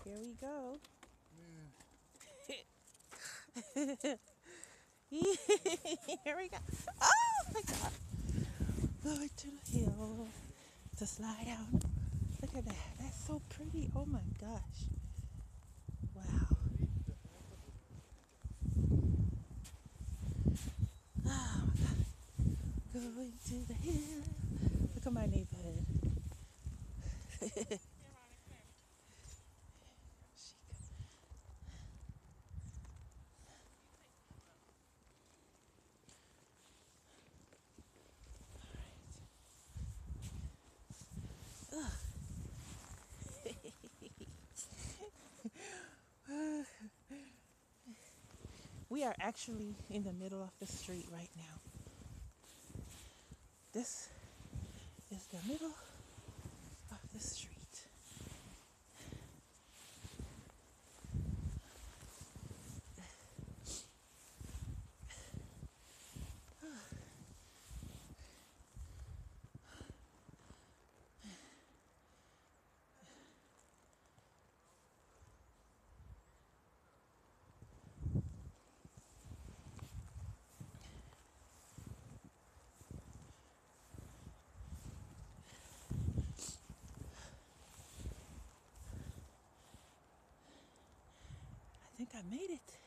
Here we go. Here we go. Oh my God. Going to the hill to slide out. Look at that. That's so pretty. Oh my gosh. Wow. Oh my God. Going to the hill. Look at my neighborhood. We are actually in the middle of the street right now. This is the middle of the street. I think I made it.